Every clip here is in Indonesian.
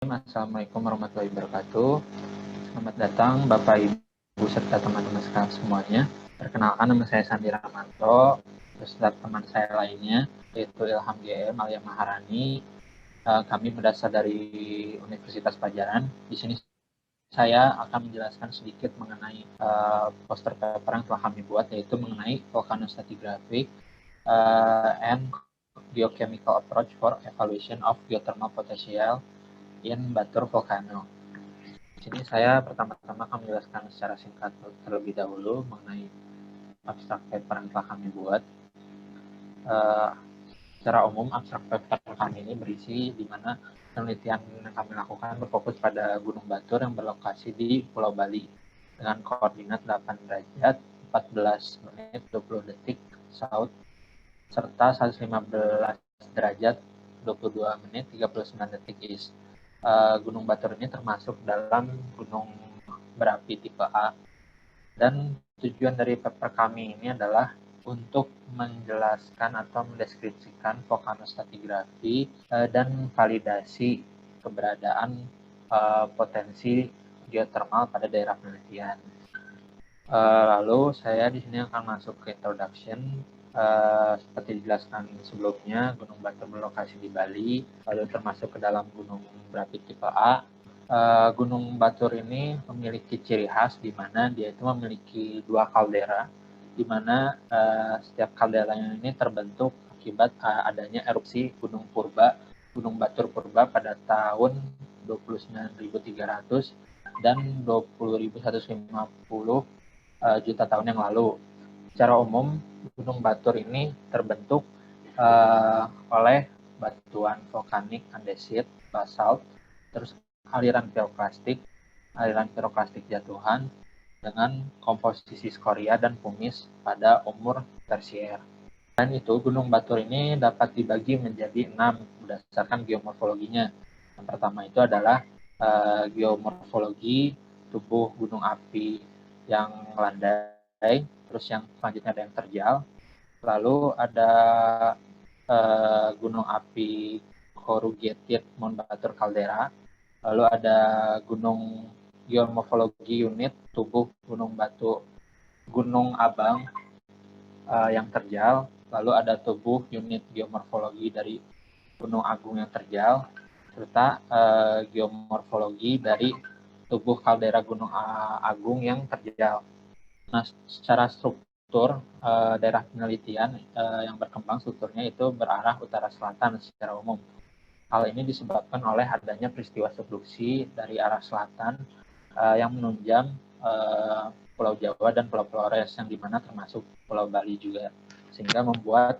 Assalamualaikum warahmatullahi wabarakatuh. Selamat datang Bapak Ibu serta teman-teman semuanya. Perkenalkan, nama saya Sandi Ramanto, beserta teman saya lainnya yaitu Ilham GM Alia Maharani. Kami berdasar dari Universitas Pajajaran. Di sini saya akan menjelaskan sedikit mengenai poster paper yang telah kami buat, yaitu mengenai volcanostratigraphy and geochemical approach for evaluation of geothermal potential in Batur Volcano. Di sini saya pertama-tama akan menjelaskan secara singkat terlebih dahulu mengenai abstrak paper yang telah kami buat. Secara umum, abstrak paper kami ini berisi di mana penelitian yang kami lakukan berfokus pada Gunung Batur yang berlokasi di Pulau Bali dengan koordinat 8 derajat 14 menit 20 detik South serta 115 derajat 22 menit 39 detik East. Gunung Batur ini termasuk dalam gunung berapi tipe A, dan tujuan dari paper kami ini adalah untuk menjelaskan atau mendeskripsikan volcanostratigraphy dan validasi keberadaan potensi geothermal pada daerah penelitian. Lalu saya di sini akan masuk ke introduction. Seperti dijelaskan sebelumnya, Gunung Batur berlokasi di Bali, lalu termasuk ke dalam gunung berapi tipe A. Gunung Batur ini memiliki ciri khas di mana dia itu memiliki dua kaldera, di mana setiap kalderanya ini terbentuk akibat adanya erupsi Gunung Purba, Gunung Batur Purba pada tahun 29.300 dan 20.150 juta tahun yang lalu. Secara umum, Gunung Batur ini terbentuk oleh batuan vulkanik andesit, basalt, terus aliran piroklastik jatuhan dengan komposisi skoria dan pumice pada umur tersier. Dan itu, Gunung Batur ini dapat dibagi menjadi 6 berdasarkan geomorfologinya. Yang pertama itu adalah geomorfologi tubuh gunung api yang landai, terus yang selanjutnya ada yang terjal, lalu ada gunung api corrugated Mount Batur Caldera, lalu ada gunung geomorfologi unit tubuh gunung batu Gunung Abang yang terjal, lalu ada tubuh unit geomorfologi dari Gunung Agung yang terjal, serta geomorfologi dari tubuh kaldera Gunung Agung yang terjal. Nah, secara struktur daerah penelitian yang berkembang strukturnya itu berarah utara selatan secara umum. Hal ini disebabkan oleh adanya peristiwa subduksi dari arah selatan yang menunjang Pulau Jawa dan Pulau Flores, yang dimana termasuk Pulau Bali juga, sehingga membuat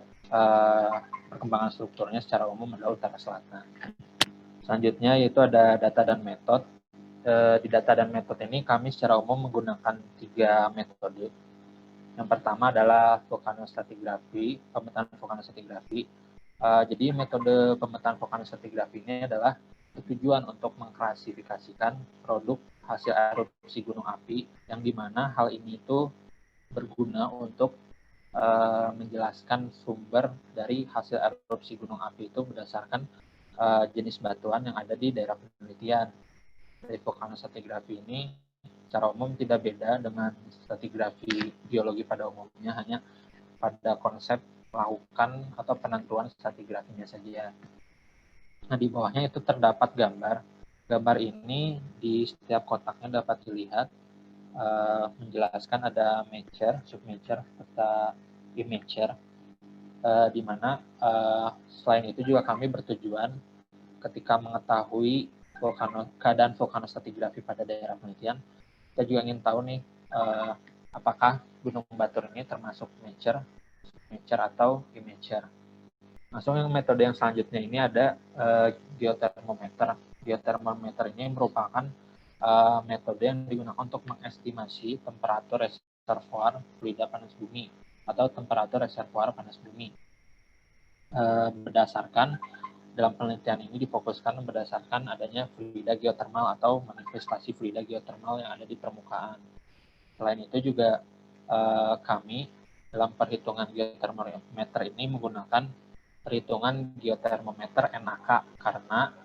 perkembangan strukturnya secara umum adalah utara selatan. Selanjutnya yaitu ada data dan metode. Di data dan metode ini kami secara umum menggunakan 3 metode. Yang pertama adalah volcanostratigraphy, pemetaan volcanostratigraphy. Jadi metode pemetaan volcanostratigraphy ini adalah bertujuan untuk mengklasifikasikan produk hasil erupsi gunung api, yang dimana hal ini itu berguna untuk menjelaskan sumber dari hasil erupsi gunung api itu berdasarkan jenis batuan yang ada di daerah penelitian. Dari volcanostratigraphy ini secara umum tidak beda dengan stratigrafi geologi pada umumnya, hanya pada konsep melakukan atau penentuan stratigrafinya saja. Nah, di bawahnya itu terdapat gambar. Gambar ini di setiap kotaknya dapat dilihat menjelaskan ada major, submajor, serta imager, di mana selain itu juga kami bertujuan ketika mengetahui keadaan volcanostratigraphy pada daerah penelitian, kita juga ingin tahu nih apakah Gunung Batur ini termasuk major atau imager. Langsung yang metode yang selanjutnya ini ada geothermometer. Geothermometer ini merupakan metode yang digunakan untuk mengestimasi temperatur reservoir fluida panas bumi atau temperatur reservoir panas bumi. Dalam penelitian ini difokuskan berdasarkan adanya fluida geothermal atau manifestasi fluida geothermal yang ada di permukaan. Selain itu juga kami dalam perhitungan geothermometer ini menggunakan perhitungan geothermometer NAK, karena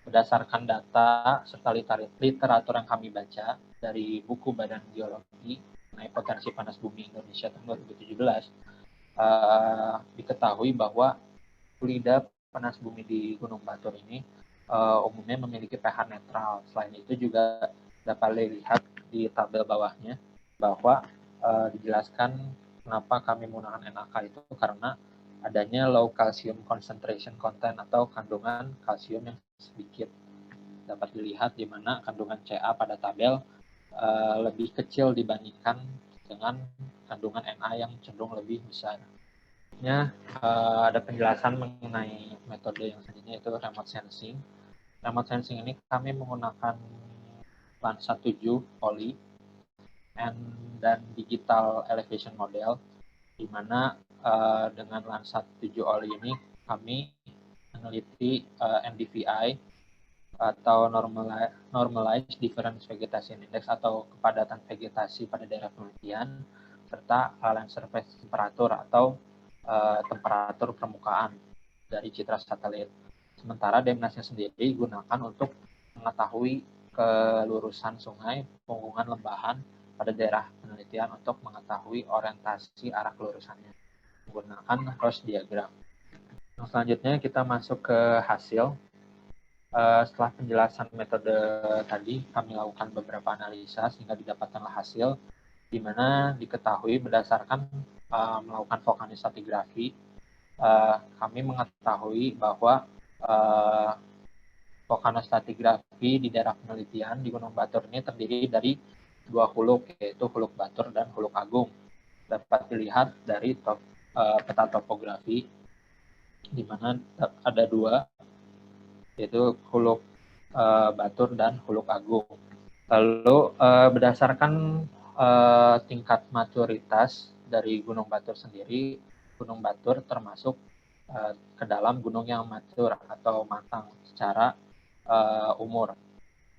berdasarkan data serta literatur yang kami baca dari buku Badan Geologi mengenai potensi panas bumi Indonesia tahun 2017, diketahui bahwa fluida panas bumi di Gunung Batur ini umumnya memiliki pH netral. Selain itu juga dapat dilihat di tabel bawahnya bahwa dijelaskan kenapa kami menggunakan NaK itu karena adanya low calcium concentration content atau kandungan kalsium yang sedikit. Dapat dilihat di mana kandungan Ca pada tabel lebih kecil dibandingkan dengan kandungan Na yang cenderung lebih besar. Ada penjelasan mengenai metode yang selanjutnya, yaitu remote sensing. Remote sensing ini kami menggunakan Landsat 7 oli dan digital elevation model, di mana dengan Landsat 7 oli ini kami meneliti NDVI atau Normalized Difference Vegetation Index atau kepadatan vegetasi pada daerah penelitian, serta land surface temperature atau temperatur permukaan dari citra satelit. Sementara DEMNAS-nya sendiri digunakan untuk mengetahui kelurusan sungai, punggungan lembahan pada daerah penelitian untuk mengetahui orientasi arah kelurusannya menggunakan Roche diagram. Selanjutnya kita masuk ke hasil. Setelah penjelasan metode tadi, kami lakukan beberapa analisa sehingga didapatkanlah hasil di mana diketahui berdasarkan melakukan vulkanostratigrafi, kami mengetahui bahwa vulkanostratigrafi di daerah penelitian di Gunung Batur ini terdiri dari dua huluk, yaitu Huluk Batur dan Huluk Agung. Dapat dilihat dari peta topografi, di mana ada dua, yaitu Huluk Batur dan Huluk Agung. Lalu berdasarkan tingkat maturitas dari Gunung Batur sendiri, Gunung Batur termasuk ke dalam gunung yang matur atau matang secara umur.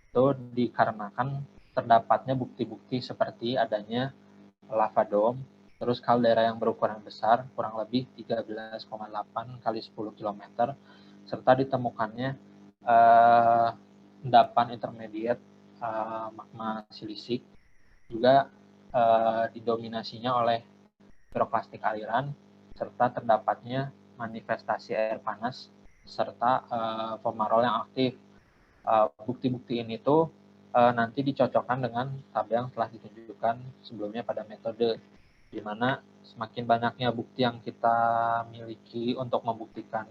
Itu dikarenakan terdapatnya bukti-bukti seperti adanya lava dome, terus kaldera yang berukuran besar, kurang lebih 13,8 kali 10 km, serta ditemukannya endapan intermediate magma silisik, juga didominasinya oleh piroklastik aliran, serta terdapatnya manifestasi air panas, serta fumarole yang aktif. Bukti-bukti ini tuh nanti dicocokkan dengan tabel yang telah ditunjukkan sebelumnya pada metode, di mana semakin banyaknya bukti yang kita miliki untuk membuktikan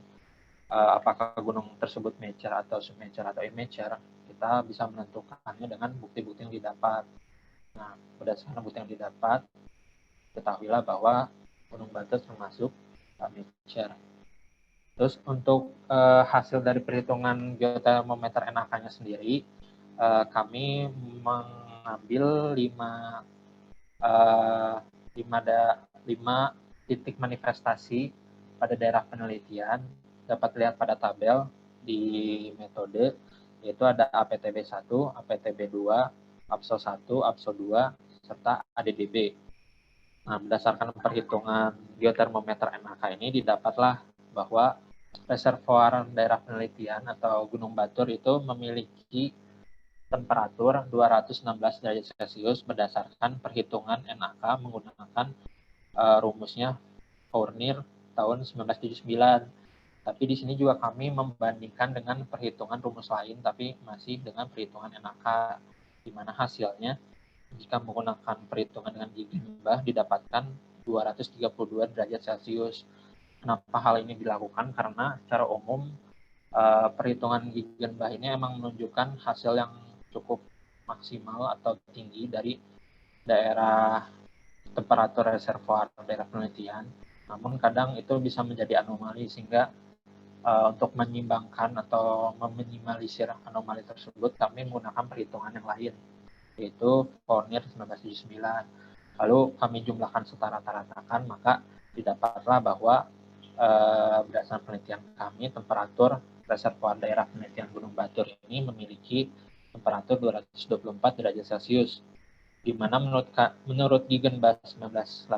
apakah gunung tersebut mature atau submature atau immature, kita bisa menentukannya dengan bukti-bukti yang didapat. Nah, berdasarkan bukti yang didapat, ketahuilah bahwa Gunung Batur termasuk mature. Terus untuk hasil dari perhitungan geotermometer NaK-nya sendiri, kami mengambil 5 titik manifestasi pada daerah penelitian. Dapat lihat pada tabel di metode, yaitu ada APTB 1, APTB 2, APSO 1, APSO 2, serta ADDB. Nah, berdasarkan perhitungan geotermometer NaK ini didapatlah bahwa reservoir daerah penelitian atau Gunung Batur itu memiliki temperatur 216 derajat Celcius berdasarkan perhitungan NaK menggunakan rumusnya Fournier tahun 1979. Tapi di sini juga kami membandingkan dengan perhitungan rumus lain, tapi masih dengan perhitungan NaK, di mana hasilnya jika menggunakan perhitungan dengan gigi limbah didapatkan 232 derajat Celcius. Kenapa hal ini dilakukan? Karena secara umum perhitungan gigi limbah ini emang menunjukkan hasil yang cukup maksimal atau tinggi dari daerah temperatur reservoir daerah penelitian. Namun kadang itu bisa menjadi anomali, sehingga untuk menyimbangkan atau meminimalisir anomali tersebut kami menggunakan perhitungan yang lain, yaitu Fournier 1979. Lalu kami jumlahkan serta rata-ratakan, maka didapatlah bahwa berdasarkan penelitian kami, temperatur reservoir daerah penelitian Gunung Batur ini memiliki temperatur 224 derajat Celcius, di mana menurut Gegenbass 1988,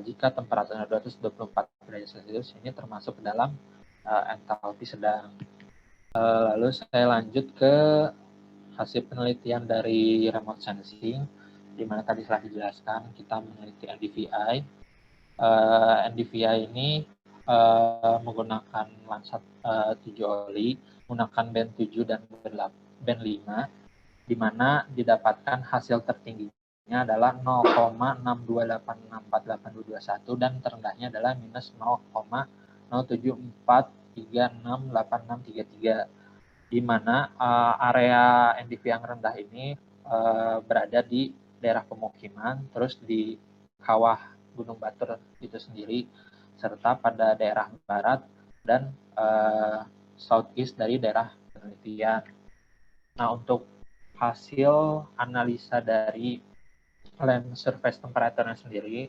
jika temperaturnya 224 derajat Celcius ini termasuk ke dalam entalpi sedang. Lalu saya lanjut ke hasil penelitian dari remote sensing, di mana tadi telah dijelaskan kita meneliti NDVI. NDVI ini menggunakan Landsat 7 oli, menggunakan band 7 dan band 5, di mana didapatkan hasil tertingginya adalah 0,628648221 dan terendahnya adalah minus 0,074368633, di mana area NDV yang rendah ini berada di daerah pemukiman, terus di kawah Gunung Batur itu sendiri, serta pada daerah barat dan southeast dari daerah penelitian. Nah, untuk hasil analisa dari land surface temperature sendiri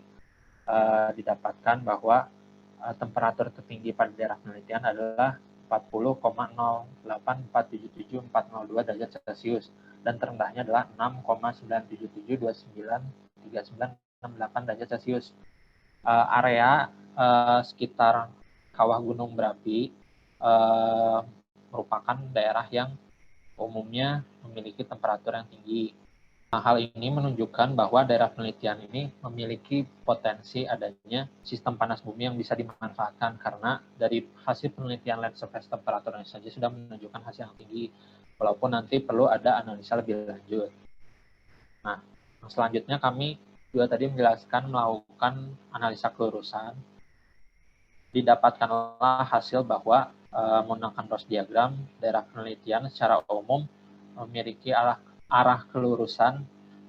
didapatkan bahwa temperatur tertinggi pada daerah penelitian adalah 40,08477.402 derajat Celcius dan terendahnya adalah 6,977293968 derajat Celcius. Area sekitar kawah Gunung Merapi merupakan daerah yang umumnya memiliki temperatur yang tinggi. Nah, hal ini menunjukkan bahwa daerah penelitian ini memiliki potensi adanya sistem panas bumi yang bisa dimanfaatkan, karena dari hasil penelitian land surface temperature saja sudah menunjukkan hasil yang tinggi, walaupun nanti perlu ada analisa lebih lanjut. Nah, selanjutnya kami juga tadi menjelaskan melakukan analisa kelurusan. Didapatkanlah hasil bahwa menggunakan ROS diagram, daerah penelitian secara umum memiliki arah kelurusan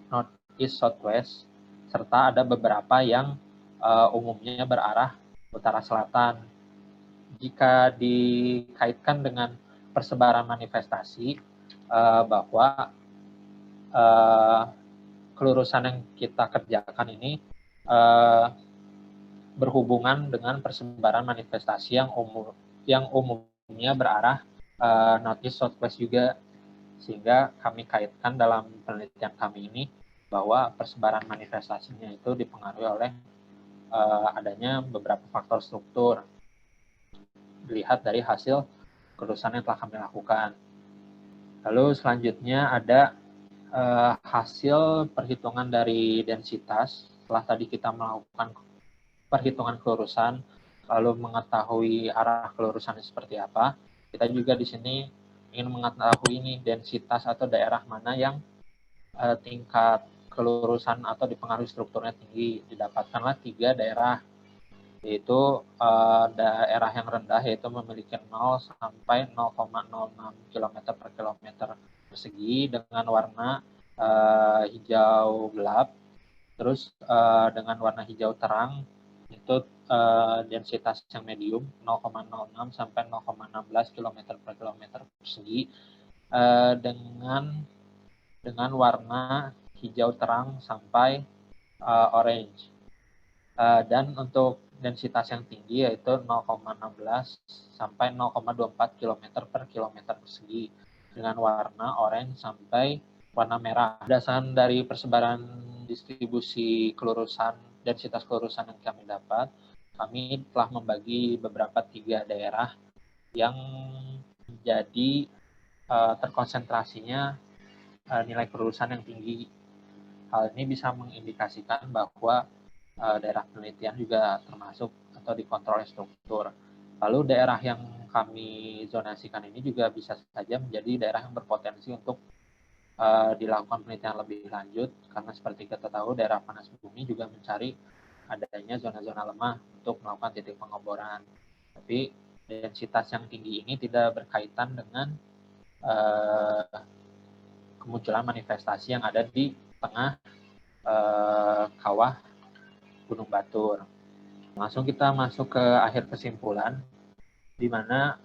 northeast southwest, serta ada beberapa yang umumnya berarah utara selatan. Jika dikaitkan dengan persebaran manifestasi, bahwa kelurusan yang kita kerjakan ini berhubungan dengan persebaran manifestasi yang umumnya berarah northeast southwest juga, sehingga kami kaitkan dalam penelitian kami ini bahwa persebaran manifestasinya itu dipengaruhi oleh adanya beberapa faktor struktur dilihat dari hasil kelurusan yang telah kami lakukan. Lalu selanjutnya ada hasil perhitungan dari densitas. Setelah tadi kita melakukan perhitungan kelurusan, lalu mengetahui arah kelurusannya seperti apa, kita juga di sini ingin mengetahui ini densitas atau daerah mana yang tingkat kelurusan atau dipengaruhi strukturnya tinggi. Didapatkanlah 3 daerah, yaitu daerah yang rendah yaitu memiliki 0 sampai 0,06 km per kilometer persegi dengan warna hijau gelap. Terus dengan warna hijau terang itu densitas yang medium 0,06 sampai 0,16 km per kilometer persegi dengan warna hijau terang sampai orange. Dan untuk densitas yang tinggi yaitu 0,16 sampai 0,24 km per kilometer persegi dengan warna orange sampai warna merah. Berdasarkan dari persebaran distribusi kelurusan, densitas kelurusan yang kami dapat, kami telah membagi beberapa 3 daerah yang menjadi terkonsentrasinya nilai kelurusan yang tinggi. Hal ini bisa mengindikasikan bahwa daerah penelitian juga termasuk atau dikontrol struktur. Lalu daerah yang kami zonasikan ini juga bisa saja menjadi daerah yang berpotensi untuk dilakukan penelitian lebih lanjut, karena seperti kita tahu daerah panas bumi juga mencari adanya zona-zona lemah untuk melakukan titik pengeboran. Tapi densitas yang tinggi ini tidak berkaitan dengan kemunculan manifestasi yang ada di tengah kawah Gunung Batur. Langsung kita masuk ke akhir kesimpulan, di mana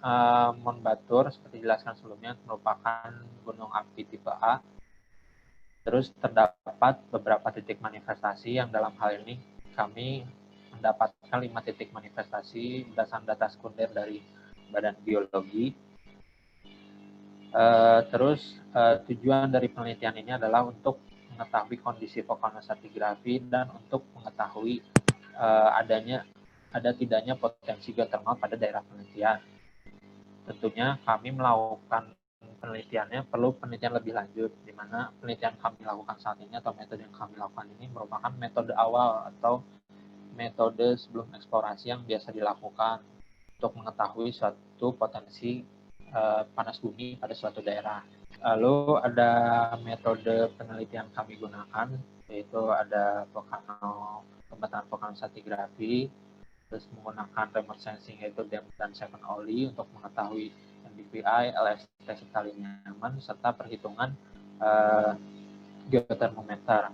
Mount Batur seperti dijelaskan sebelumnya merupakan gunung api tipe A. Terus terdapat beberapa titik manifestasi yang dalam hal ini kami mendapatkan 5 titik manifestasi berdasarkan data sekunder dari Badan Geologi. Terus tujuan dari penelitian ini adalah untuk mengetahui kondisi vulkanostratigrafi dan untuk mengetahui ada tidaknya potensi geotermal pada daerah penelitian. tentunya kami melakukan penelitiannya perlu penelitian lebih lanjut, di mana penelitian kami lakukan saat ini atau metode yang kami lakukan ini merupakan metode awal atau metode sebelum eksplorasi yang biasa dilakukan untuk mengetahui suatu potensi panas bumi pada suatu daerah. Lalu ada metode penelitian kami gunakan, yaitu ada pemetaran vulkanostratigrafi, terus menggunakan remote sensing yaitu depth dan seven OLI untuk mengetahui NDVI, LST sekali nyaman, serta perhitungan geotermometer.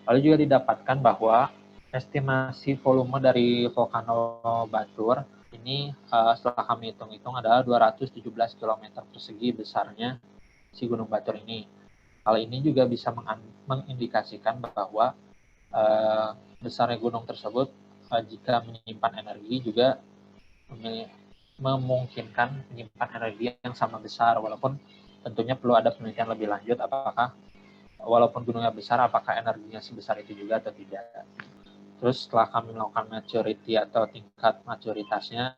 Lalu juga didapatkan bahwa estimasi volume dari vulkano Batur ini setelah kami hitung-hitung adalah 217 km persegi besarnya si Gunung Batur ini. Hal ini juga bisa mengindikasikan bahwa besarnya gunung tersebut jika menyimpan energi juga memungkinkan menyimpan energi yang sama besar, walaupun tentunya perlu ada penelitian lebih lanjut apakah walaupun gunungnya besar apakah energinya sebesar itu juga atau tidak. Terus setelah kami melakukan maturity atau tingkat maturitasnya,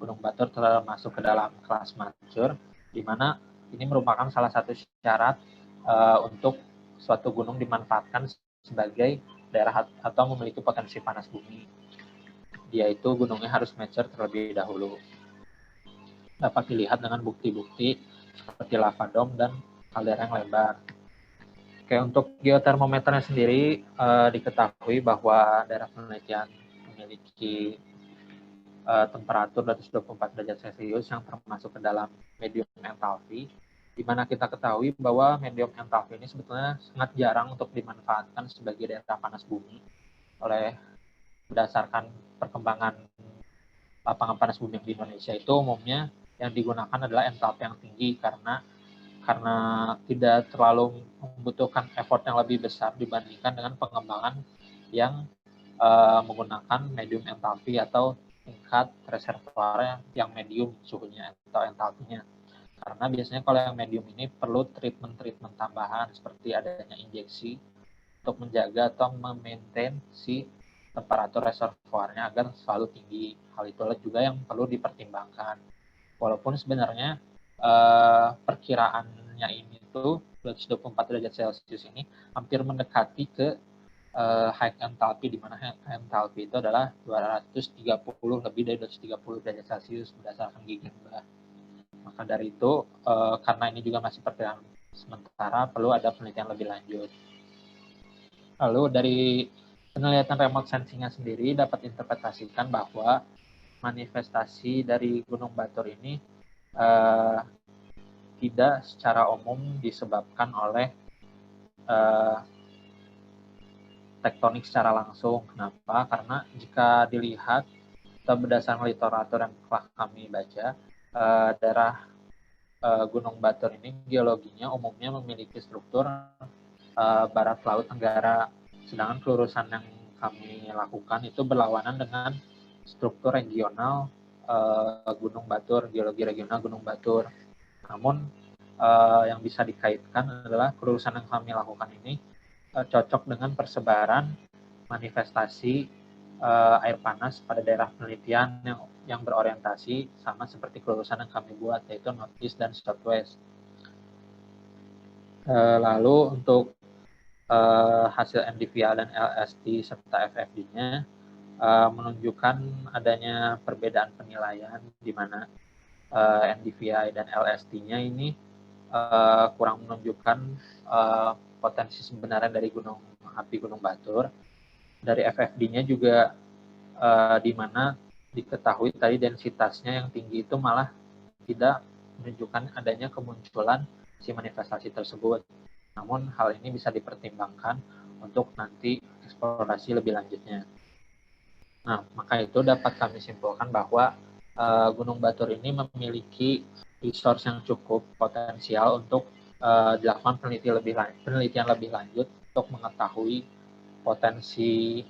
Gunung Batur telah masuk ke dalam kelas mature, di mana ini merupakan salah satu syarat untuk suatu gunung dimanfaatkan sebagai daerah atau memiliki potensi panas bumi, yaitu gunungnya harus mature terlebih dahulu. Dapat dilihat dengan bukti-bukti seperti lava dome dan kaldera yang lebar. Oke, untuk geotermometernya sendiri diketahui bahwa daerah penelitian memiliki temperatur 224 derajat Celcius yang termasuk ke dalam medium enthalpy, di mana kita ketahui bahwa medium enthalpy ini sebetulnya sangat jarang untuk dimanfaatkan sebagai daerah panas bumi oleh berdasarkan perkembangan lapangan panas bumi di Indonesia itu umumnya yang digunakan adalah enthalpy yang tinggi karena tidak terlalu membutuhkan effort yang lebih besar dibandingkan dengan pengembangan yang menggunakan medium enthalpy atau tingkat reservoir yang medium suhunya atau enthalpinya. Karena biasanya kalau yang medium ini perlu treatment tambahan seperti adanya injeksi untuk menjaga atau memaintain si temperatur reservoirnya agar selalu tinggi. Hal itulah juga yang perlu dipertimbangkan. Walaupun sebenarnya perkiraannya ini tuh 224 derajat Celcius ini hampir mendekati ke high enthalpy, di mana high enthalpy itu adalah 230 lebih dari 230 derajat Celcius berdasarkan gigi Mbah. Maka dari itu karena ini juga masih perkiraan sementara perlu ada penelitian lebih lanjut. Lalu dari penelitian remote sensing-nya sendiri dapat diinterpretasikan bahwa manifestasi dari Gunung Batur ini tidak secara umum disebabkan oleh tektonik secara langsung. Kenapa? Karena jika dilihat atau berdasarkan literatur yang telah kami baca, daerah Gunung Batur ini geologinya umumnya memiliki struktur barat laut tenggara, sedangkan kelurusan yang kami lakukan itu berlawanan dengan struktur regional Gunung Batur, geologi regional Gunung Batur. Namun yang bisa dikaitkan adalah kelurusan yang kami lakukan ini cocok dengan persebaran manifestasi air panas pada daerah penelitian yang berorientasi sama seperti kelurusan yang kami buat, yaitu northeast dan southwest. Lalu untuk hasil NDVI dan LST serta FFD-nya menunjukkan adanya perbedaan penilaian di mana NDVI dan LST-nya ini kurang menunjukkan potensi sebenarnya dari gunung api Gunung Batur. Dari FFD-nya juga di mana diketahui tadi densitasnya yang tinggi itu malah tidak menunjukkan adanya kemunculan si manifestasi tersebut. Namun hal ini bisa dipertimbangkan untuk nanti eksplorasi lebih lanjutnya. Nah, maka itu dapat kami simpulkan bahwa Gunung Batur ini memiliki resource yang cukup potensial untuk dilakukan penelitian lebih lanjut untuk mengetahui potensi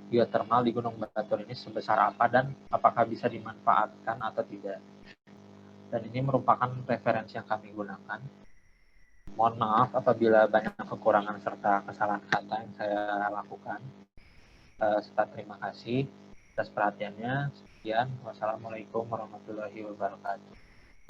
geotermal di Gunung Batur ini sebesar apa dan apakah bisa dimanfaatkan atau tidak. Dan ini merupakan referensi yang kami gunakan. Mohon maaf apabila banyak kekurangan serta kesalahan kata yang saya lakukan. Serta terima kasih atas perhatiannya. Sekian. Wassalamualaikum warahmatullahi wabarakatuh.